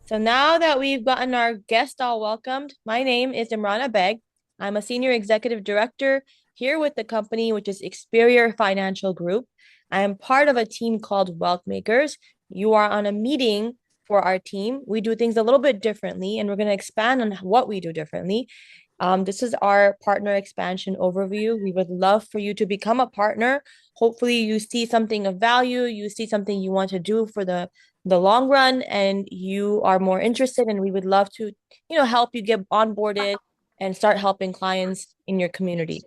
So now that we've gotten our guest all welcomed, my name is Imrana Beg. I'm a senior executive director here with the company, which is Experior Financial Group. I am part of a team called Wealth Makers. You are on a meeting for our team. We do things a little bit differently, and we're going to expand on what we do differently. This is our partner expansion overview. We would love for you to become a partner. Hopefully, you see something of value, you see something you want to do for the long run, and you are more interested, and we would love to, help you get onboarded and start helping clients in your community.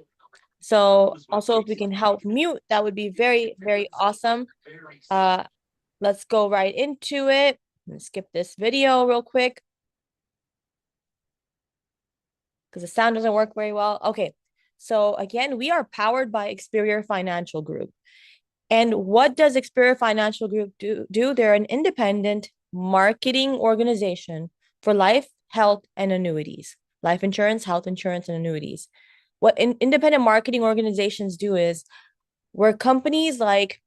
So also if we can help mute, that would be very, very awesome. Uh, let's go right into it. Skip this video real quick because the sound doesn't work very well. Okay. So again, we are powered by Experior Financial Group. And what does Experior Financial Group do? They're an independent marketing organization for life, health, and annuities. Life insurance, health insurance, and annuities. What independent marketing organizations do is where companies like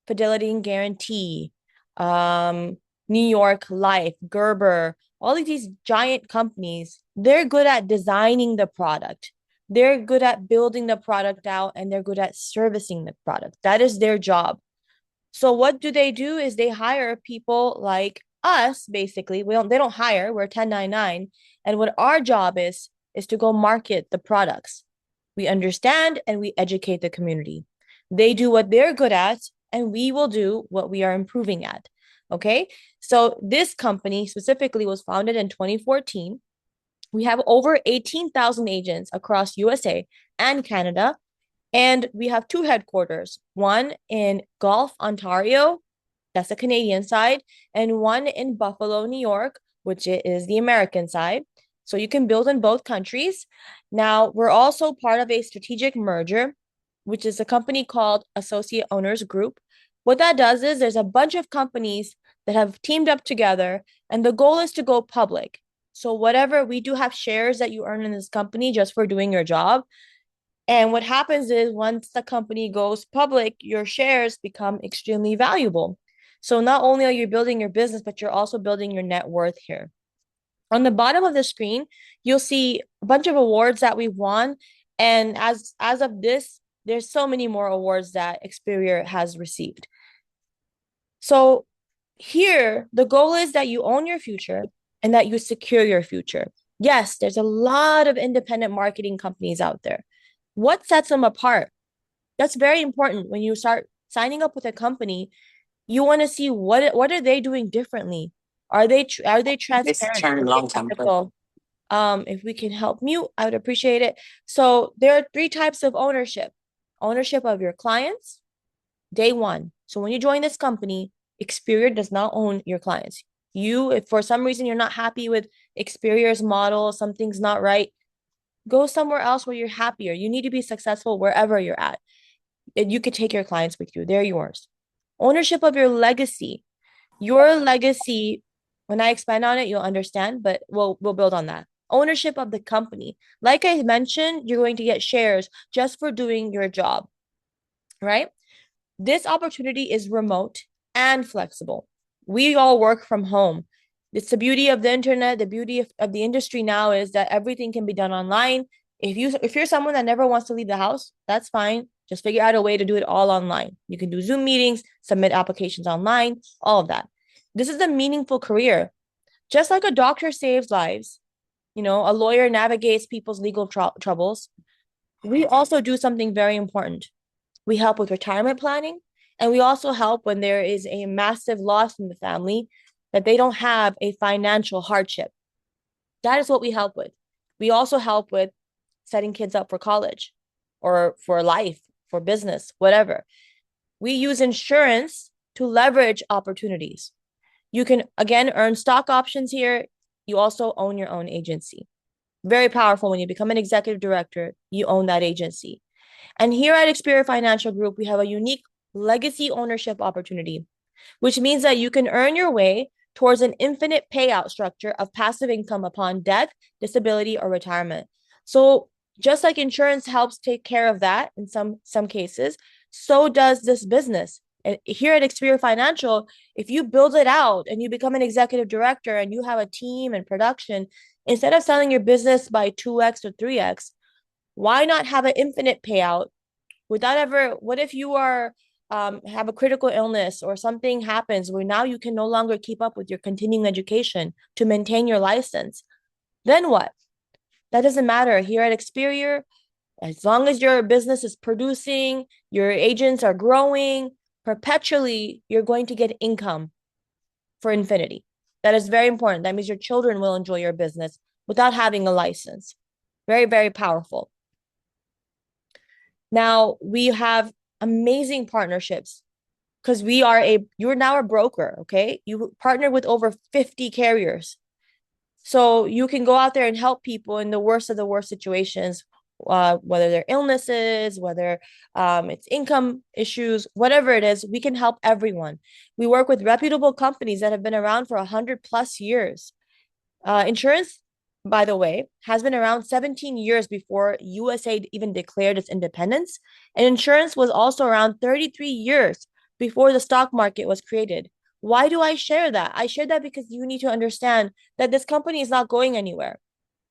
Fidelity and Guarantee, New York Life, Gerber, all of these giant companies, they're good at designing the product. They're good at building the product out and they're good at servicing the product. That is their job. So what do? Is they hire people like us, basically. They don't hire, we're 1099. And what our job is to go market the products. We understand and we educate the community. They do what they're good at, and we will do what we are improving at. Okay. So this company specifically was founded in 2014. We have over 18,000 agents across USA and Canada. And we have two headquarters, one in Guelph, Ontario, that's the Canadian side, and one in Buffalo, New York, which is the American side. So you can build in both countries. Now, we're also part of a strategic merger, which is a company called Associate Owners Group. What that does is there's a bunch of companies that have teamed up together, and the goal is to go public. So, whatever we do have shares that you earn in this company just for doing your job. And what happens is once the company goes public, your shares become extremely valuable. So not only are you building your business, but you're also building your net worth here. On the bottom of the screen, you'll see a bunch of awards that we've won. And as of this, there's so many more awards that Experior has received. So here, the goal is that you own your future and that you secure your future. Yes, there's a lot of independent marketing companies out there. What sets them apart? That's very important when you start signing up with a company. You want to see what are they doing differently? Are they This transparent? turn Are they long time. ethical? If we can help mute, I would appreciate it. So there are three types of ownership. Ownership of your clients, day one. So when you join this company, Experior does not own your clients. If for some reason you're not happy with Experior's model, something's not right, go somewhere else where you're happier. You need to be successful wherever you're at. And you could take your clients with you. They're yours. Ownership of your legacy. Your legacy, when I expand on it, you'll understand, but we'll build on that. Ownership of the company. Like I mentioned, you're going to get shares just for doing your job, right? This opportunity is remote and flexible. We all work from home. It's the beauty of the internet. The beauty of the industry now is that everything can be done online. If you're someone that never wants to leave the house, that's fine. Just figure out a way to do it all online. You can do Zoom meetings, submit applications online, all of that. This is a meaningful career. Just like a doctor saves lives, a lawyer navigates people's legal troubles. We also do something very important. We help with retirement planning, and we also help when there is a massive loss in the family that they don't have a financial hardship. That is what we help with. We also help with setting kids up for college or for life, for business, whatever. We use insurance to leverage opportunities. You can, again, earn stock options here. You also own your own agency. Very powerful when you become an executive director, you own that agency. And here at Experior Financial Group, we have a unique legacy ownership opportunity, which means that you can earn your way towards an infinite payout structure of passive income upon death, disability, or retirement. So just like insurance helps take care of that in some cases, so does this business. And here at Experior Financial, if you build it out and you become an executive director and you have a team and production, instead of selling your business by 2x or 3x, why not have an infinite payout without ever, what if you are have a critical illness or something happens where now you can no longer keep up with your continuing education to maintain your license? Then what? That doesn't matter. Here at Experior, as long as your business is producing, your agents are growing, perpetually, you're going to get income for infinity. That is very important. That means your children will enjoy your business without having a license. Very, very powerful. Now we have amazing partnerships because you're now a broker, okay? You partner with over 50 carriers. So you can go out there and help people in the worst of the worst situations, whether they're illnesses, whether it's income issues, whatever it is, we can help everyone. We work with reputable companies that have been around for 100+ years. Insurance, by the way, has been around 17 years before USA even declared its independence. And insurance was also around 33 years before the stock market was created. Why do I share that? I share that because you need to understand that this company is not going anywhere.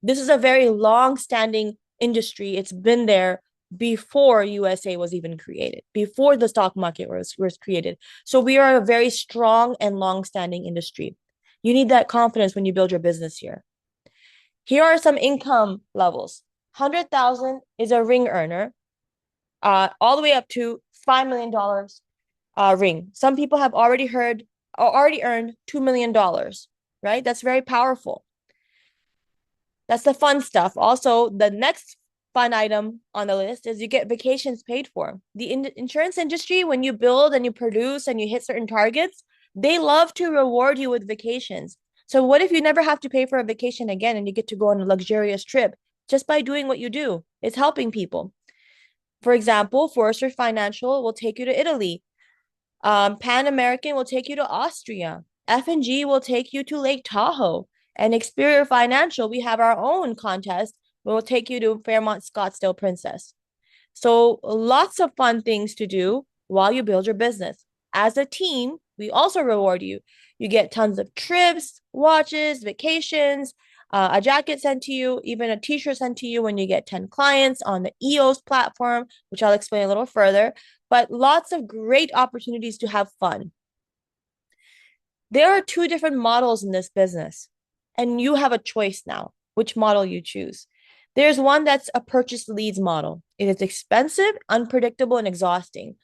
This is a very long-standing industry. It's been there before USA was even created, before the stock market was created. So we are a very strong and long-standing industry. You need that confidence when you build your business here. Here are some income levels. 100,000 is a ring earner, all the way up to $5 million ring. Some people have already earned $2 million, right? That's very powerful. That's the fun stuff. Also, the next fun item on the list is you get vacations paid for. The insurance industry, when you build and you produce and you hit certain targets, they love to reward you with vacations. So what if you never have to pay for a vacation again and you get to go on a luxurious trip just by doing what you do? It's helping people. For example, Forrester Financial will take you to Italy. Pan American will take you to Austria. F&G will take you to Lake Tahoe. And Experior Financial, we have our own contest. We'll take you to Fairmont Scottsdale Princess. So lots of fun things to do while you build your business. As a team, we also reward you. You get tons of trips, watches, vacations, a jacket sent to you, even a t-shirt sent to you when you get 10 clients on the EOS platform, which I'll explain a little further, but lots of great opportunities to have fun. There are two different models in this business, and you have a choice now, which model you choose. There's one that's a purchase leads model. It is expensive, unpredictable, and exhausting.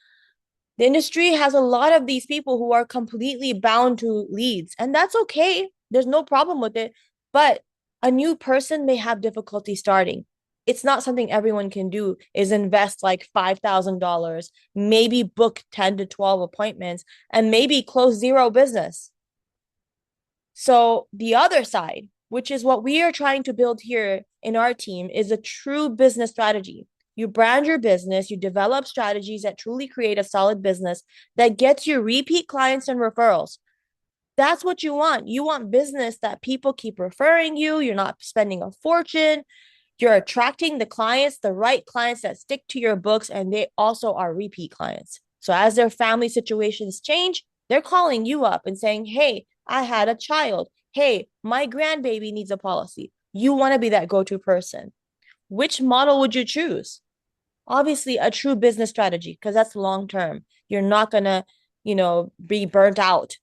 The industry has a lot of these people who are completely bound to leads, and that's okay. There's no problem with it. But a new person may have difficulty starting. It's not something everyone can do, is invest like $5,000, maybe book 10 to 12 appointments, and maybe close zero business. So the other side, which is what we are trying to build here in our team, is a true business strategy. You brand your business, you develop strategies that truly create a solid business that gets you repeat clients and referrals. That's what you want. You want business that people keep referring you. You're not spending a fortune. You're attracting the clients, the right clients that stick to your books, and they also are repeat clients. So as their family situations change, they're calling you up and saying, hey, I had a child. Hey, my grandbaby needs a policy. You want to be that go-to person. Which model would you choose? Obviously, a true business strategy, because that's long term. You're not going to, be burnt out.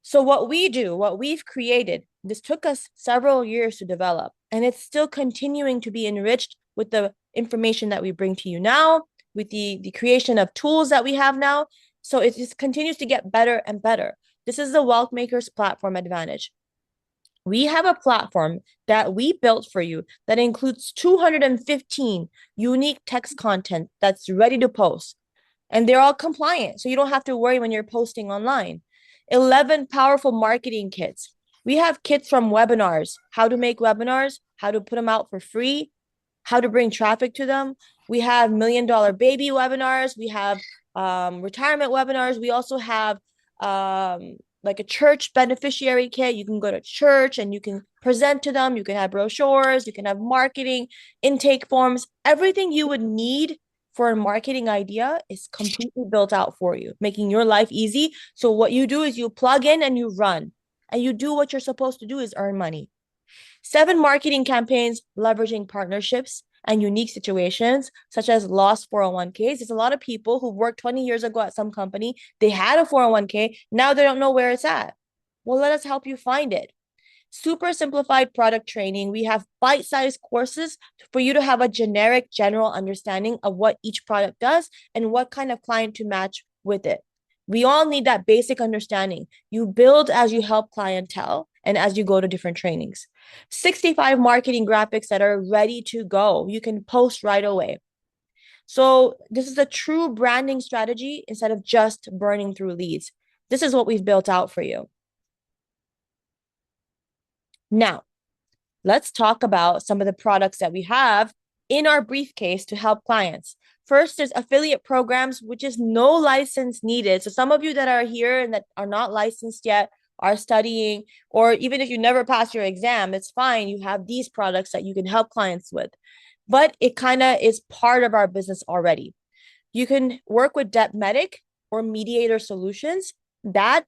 So what we do, what we've created, this took us several years to develop, and it's still continuing to be enriched with the information that we bring to you now, with the creation of tools that we have now. So it just continues to get better and better. This is the Wealth Makers Platform Advantage. We have a platform that we built for you that includes 215 unique text content that's ready to post. And they're all compliant, so you don't have to worry when you're posting online. 11 powerful marketing kits. We have kits from webinars, how to make webinars, how to put them out for free, how to bring traffic to them. We have $1 Million Baby webinars. We have retirement webinars. We also have like a church beneficiary kit. You can go to church and you can present to them. You can have brochures. You can have marketing, intake forms, everything you would need for a marketing idea is completely built out for you, making your life easy. So what you do is you plug in and you run, and you do what you're supposed to do is earn money. 7 marketing campaigns leveraging partnerships and unique situations, such as lost 401ks. There's a lot of people who worked 20 years ago at some company. They had a 401k. Now they don't know where it's at. Well, let us help you find it. Super simplified product training. We have bite-sized courses for you to have a generic, general understanding of what each product does and what kind of client to match with it. We all need that basic understanding. You build as you help clientele and as you go to different trainings. 65 marketing graphics that are ready to go. You can post right away. So this is a true branding strategy instead of just burning through leads. This is what we've built out for you. Now, let's talk about some of the products that we have in our briefcase to help clients. First, there's affiliate programs, which is no license needed. So some of you that are here and that are not licensed yet, are studying, or even if you never pass your exam, it's fine. You have these products that you can help clients with. But it kind of is part of our business already. You can work with Debtmedic or Mediator Solutions.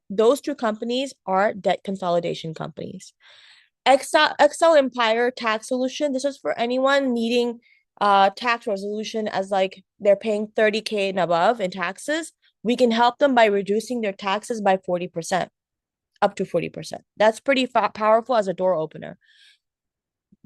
Those two companies are debt consolidation companies. Excel Empire Tax Solution. This is for anyone needing tax resolution as like they're paying 30K and above in taxes. We can help them by reducing their taxes by 40%, up to 40%. That's pretty powerful as a door opener.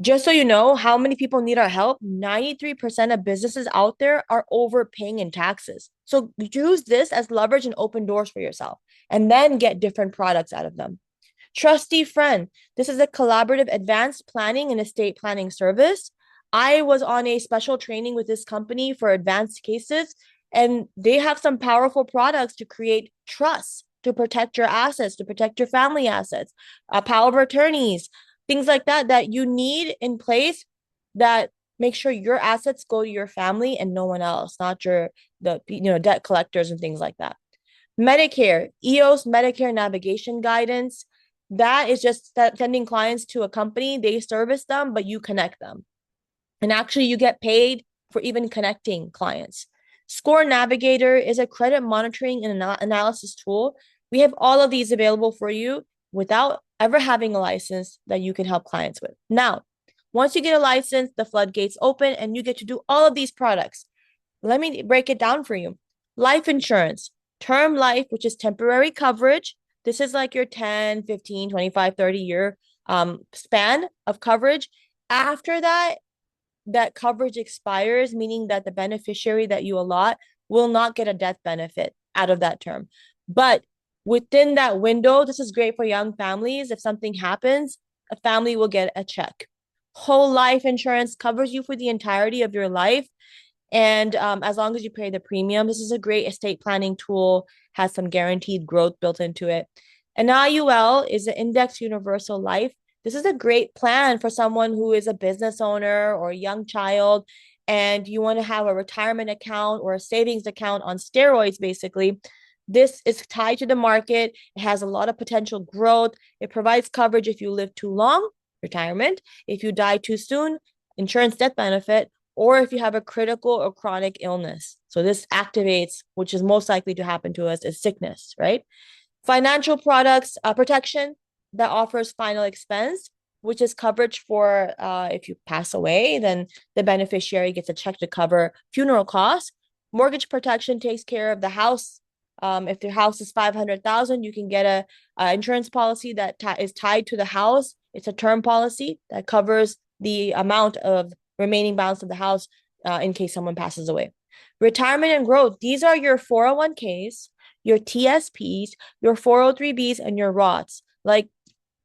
Just so you know how many people need our help, 93% of businesses out there are overpaying in taxes. So use this as leverage and open doors for yourself, and then get different products out of them. Trusty Friend. This is a collaborative advanced planning and estate planning service. I was on a special training with this company for advanced cases, and they have some powerful products to create trust, to protect your assets, to protect your family assets, power of attorneys, things like that that you need in place that make sure your assets go to your family and no one else, not the debt collectors and things like that. Medicare, EOS Medicare navigation guidance. That is just sending clients to a company. They service them, but you connect them. And actually, you get paid for even connecting clients. Score Navigator is a credit monitoring and analysis tool. We have all of these available for you without ever having a license that you can help clients with. Now, once you get a license, the floodgates open and you get to do all of these products. Let me break it down for you. Life insurance, term life, which is temporary coverage. This is like your 10, 15, 25, 30-year span of coverage. After that, that coverage expires, meaning that the beneficiary that you allot will not get a death benefit out of that term. But within that window, this is great for young families. If something happens, a family will get a check. Whole life insurance covers you for the entirety of your life. And as long as you pay the premium, this is a great estate planning tool, has some guaranteed growth built into it. An IUL is an Index Universal Life. This is a great plan for someone who is a business owner or a young child, and you want to have a retirement account or a savings account on steroids, basically. This is tied to the market. It has a lot of potential growth. It provides coverage if you live too long, retirement. If you die too soon, insurance death benefit, or if you have a critical or chronic illness. So this activates, which is most likely to happen to us, is sickness, right? Financial products, protection that offers final expense, which is coverage for if you pass away, then the beneficiary gets a check to cover funeral costs. Mortgage protection takes care of the house. If the house is 500,000, you can get a insurance policy that is tied to the house. It's a term policy that covers the amount of remaining balance of the house in case someone passes away. Retirement and growth. These are your 401ks, your TSPs, your 403bs, and your Roths, like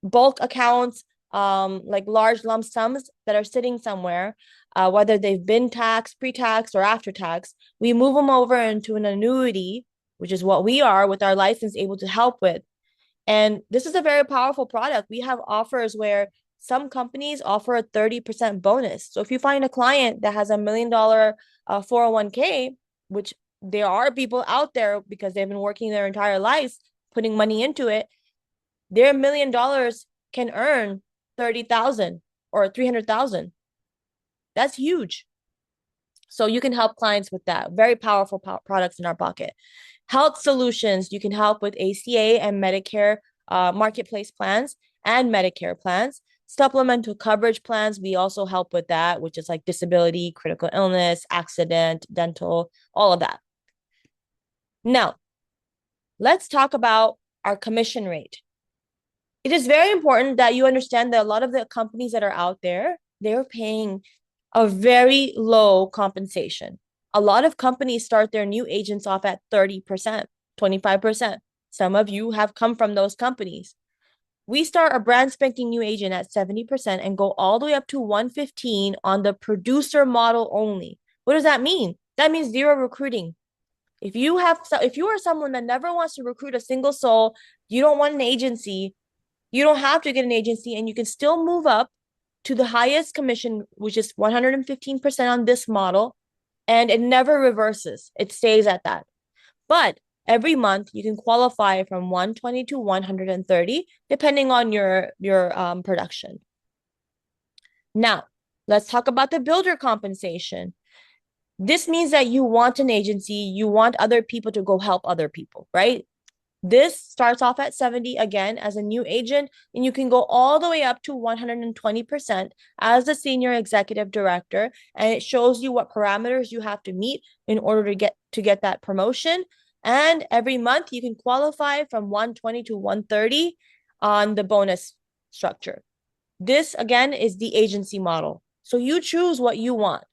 bulk accounts, like large lump sums that are sitting somewhere, whether they've been taxed, pre-taxed, or after tax. We move them over into an annuity, which is what we are with our license able to help with. And this is a very powerful product. We have offers where some companies offer a 30% bonus. So if you find a client that has $1 million 401k, which there are people out there because they've been working their entire lives putting money into it, their $1 million can earn 30,000 or 300,000. That's huge. So you can help clients with that. Very powerful products in our pocket. Health solutions, you can help with ACA and Medicare marketplace plans and Medicare plans. Supplemental coverage plans, we also help with that, which is like disability, critical illness, accident, dental, all of that. Now, let's talk about our commission rate. It is very important that you understand that a lot of the companies that are out there, they're paying a very low compensation. A lot of companies start their new agents off at 30%, 25%. Some of you have come from those companies. We start a brand spanking new agent at 70% and go all the way up to 115 on the producer model only. What does that mean? That means zero recruiting. If you are someone that never wants to recruit a single soul, you don't want an agency, you don't have to get an agency, and you can still move up to the highest commission, which is 115% on this model, and it never reverses. It stays at that. But every month you can qualify from 120 to 130, depending on your production. Now, let's talk about the builder compensation. This means that you want an agency, you want other people to go help other people, right? This starts off at 70 again as a new agent, and you can go all the way up to 120% as the senior executive director. And it shows you what parameters you have to meet in order to get that promotion. And every month you can qualify from 120 to 130 on the bonus structure. This again is the agency model. So you choose what you want.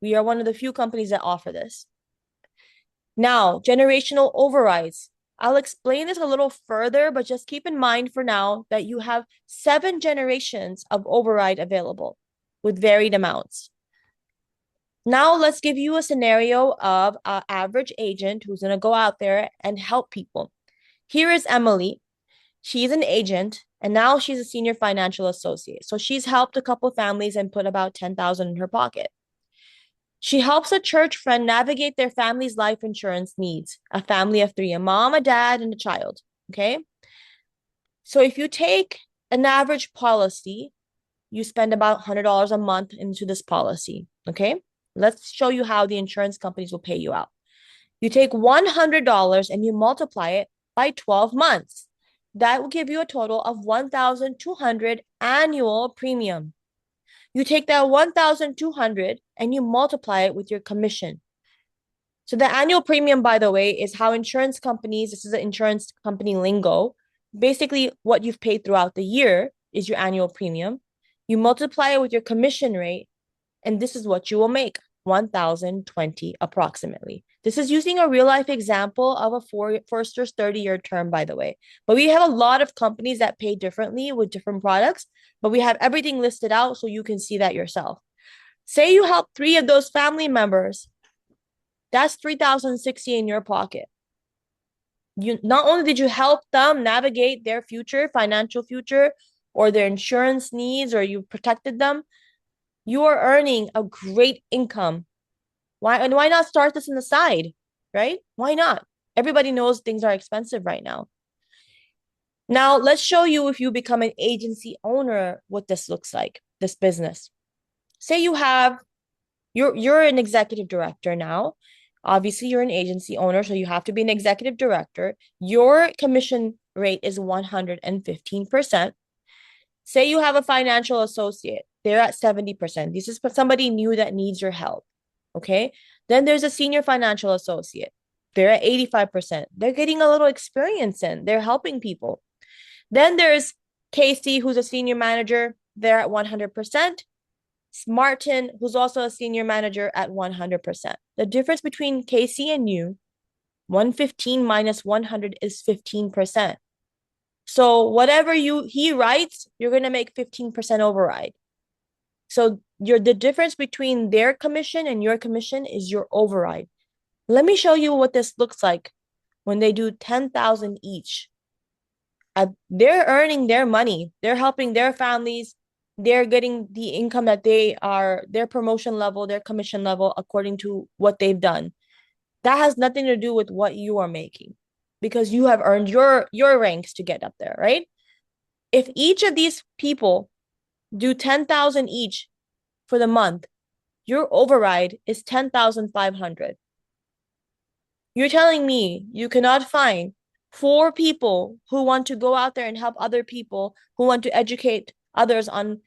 We are one of the few companies that offer this. Now, generational overrides. I'll explain this a little further, but just keep in mind for now that you have 7 generations of override available with varied amounts. Now, let's give you a scenario of an average agent who's going to go out there and help people. Here is Emily. She's an agent, and now she's a senior financial associate. So she's helped a couple families and put about $10,000 in her pocket. She helps a church friend navigate their family's life insurance needs, a family of 3, a mom, a dad, and a child. Okay. So if you take an average policy, you spend about $100 a month into this policy. Okay. Let's show you how the insurance companies will pay you out. You take $100 and you multiply it by 12 months. That will give you a total of $1,200 annual premium. You take that $1,200 and you multiply it with your commission. So the annual premium, by the way, is how insurance companies, this is the insurance company lingo, basically what you've paid throughout the year is your annual premium. You multiply it with your commission rate, and this is what you will make, 1,020 approximately. This is using a real life example of a Forster's 30-year term, by the way. But we have a lot of companies that pay differently with different products, but we have everything listed out so you can see that yourself. Say you help 3 of those family members, that's 3,060 in your pocket. You not only did you help them navigate their future, financial future, or their insurance needs, or you protected them, you are earning a great income. Why not start this on the side, right? Why not? Everybody knows things are expensive right now. Now, let's show you if you become an agency owner, what this looks like, this business. Say you're an executive director now. Obviously, you're an agency owner, so you have to be an executive director. Your commission rate is 115%. Say you have a financial associate, they're at 70%. This is somebody new that needs your help. Okay. Then there's a senior financial associate. They're at 85%. They're getting a little experience in. They're helping people. Then there's Casey, who's a senior manager. They're at 100%. Martin, who's also a senior manager, at 100%. The difference between Casey and you, 115 minus 100 is 15%. So whatever he writes, you're going to make 15% override. So the difference between their commission and your commission is your override. Let me show you what this looks like when they do 10,000 each. They're earning their money. They're helping their families. They're getting the income that their promotion level, their commission level, according to what they've done. That has nothing to do with what you are making, because you have earned your ranks to get up there, right? If each of these people do 10,000 each for the month, Your override is 10,500. You're telling me you cannot find four people who want to go out there and help other people, who want to educate others on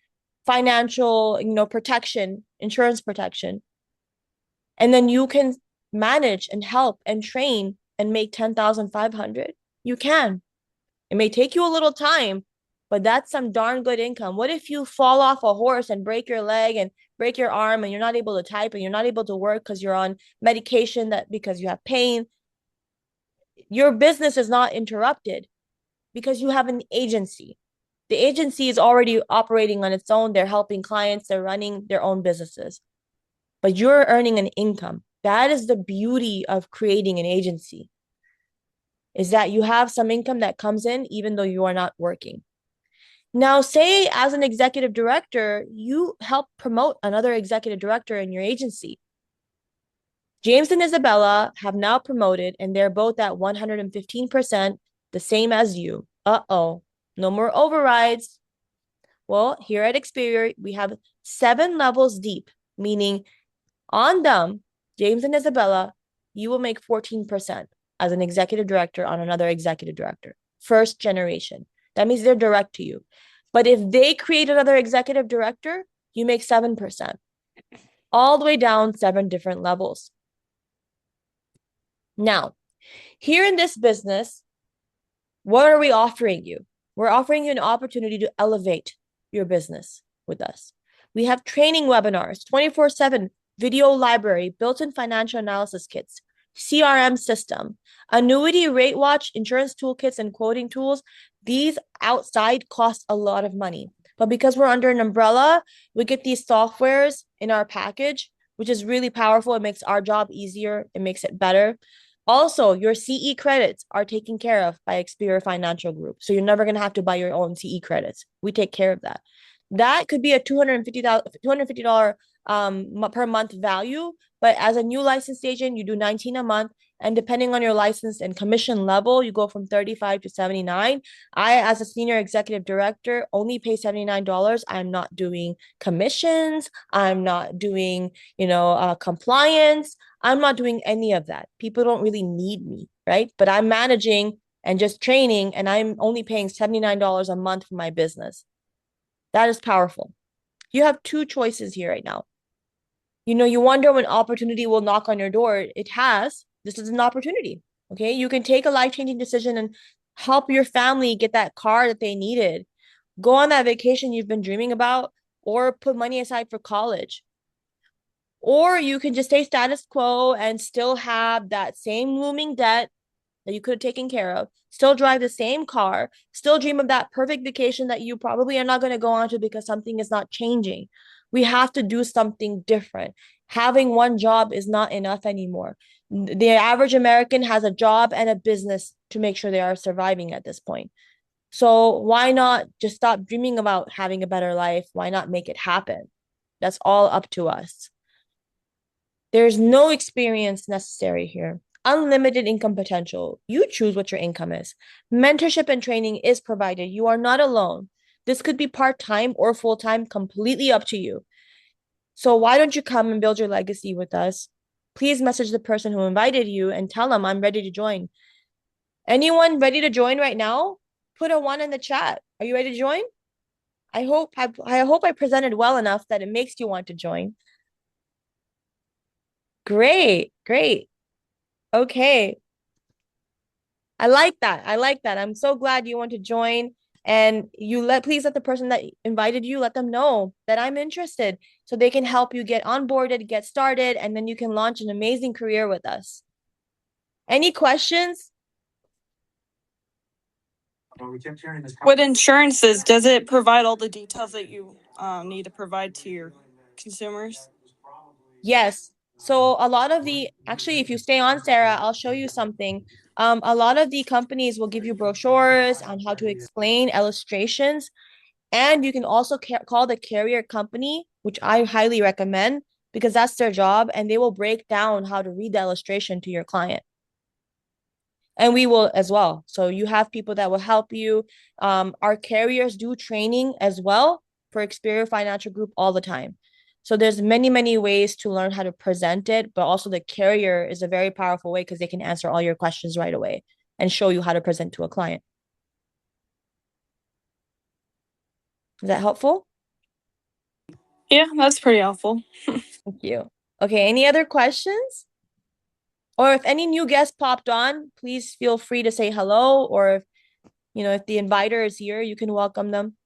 financial, protection, insurance protection, and then you can manage and help and train and make 10,500? You can. It may take you a little time, but that's some darn good income. What if you fall off a horse and break your leg and break your arm and you're not able to type and you're not able to work because you're on medication, that because you have pain? Your business is not interrupted because you have an agency. The agency is already operating on its own. They're helping clients, they're running their own businesses, but you're earning an income. That is the beauty of creating an agency, is that you have some income that comes in even though you are not working. Now, say as an executive director, you help promote another executive director in your agency. James and Isabella have now promoted, and they're both at 115%, the same as you. Uh-oh, no more overrides. Well, here at Experior, we have 7 levels deep, meaning on them, James and Isabella, you will make 14% as an executive director on another executive director. First generation. That means they're direct to you. But if they create another executive director, you make 7%. All the way down 7 different levels. Now, here in this business, what are we offering you? We're offering you an opportunity to elevate your business with us. We have training webinars, 24/7 video library, built-in financial analysis kits, CRM system, annuity rate watch, insurance toolkits, and quoting tools. These outside cost a lot of money, but because we're under an umbrella, we get these softwares in our package, which is really powerful. It makes our job easier. It makes it better. Also, your CE credits are taken care of by Experior Financial Group. So you're never going to have to buy your own CE credits. We take care of that. That could be a $250 per month value. But as a new licensed agent, you do 19 a month. And depending on your license and commission level, you go from 35 to 79. I, as a senior executive director, only pay $79. I'm not doing commissions. I'm not doing, compliance. I'm not doing any of that. People don't really need me, right? But I'm managing and just training, and I'm only paying $79 a month for my business. That is powerful. You have 2 choices here right now. You wonder when opportunity will knock on your door. It has. This is an opportunity. Okay. You can take a life-changing decision and help your family get that car that they needed, go on that vacation you've been dreaming about, or put money aside for college. Or you can just stay status quo and still have that same looming debt that you could have taken care of, still drive the same car, still dream of that perfect vacation that you probably are not going to go on to because something is not changing. We have to do something different. Having one job is not enough anymore. The average American has a job and a business to make sure they are surviving at this point. So why not just stop dreaming about having a better life? Why not make it happen? That's all up to us. There's no experience necessary here. Unlimited income potential. You choose what your income is. Mentorship and training is provided. You are not alone. This could be part-time or full-time, completely up to you. So why don't you come and build your legacy with us? Please message the person who invited you and tell them I'm ready to join. Anyone ready to join right now? Put a 1 in the chat. Are you ready to join? I hope I presented well enough that it makes you want to join. Great, great. Okay. I like that. I like that. I'm so glad you want to join. And please let the person that invited you, let them know that I'm interested so they can help you get onboarded, get started, and then you can launch an amazing career with us. Any questions? With insurances, does it provide all the details that you need to provide to your consumers? Yes. So a lot of actually, if you stay on, Sarah, I'll show you something. A lot of the companies will give you brochures on how to explain illustrations. And you can also call the carrier company, which I highly recommend because that's their job, and they will break down how to read the illustration to your client. And we will as well. So you have people that will help you. Our carriers do training as well for Experior Financial Group all the time. So there's many ways to learn how to present it, but also the carrier is a very powerful way because they can answer all your questions right away and show you how to present to a client. Is that helpful? Yeah, that's pretty helpful. Thank you. Okay, any other questions? Or if any new guests popped on, please feel free to say hello. Or if the inviter is here, you can welcome them.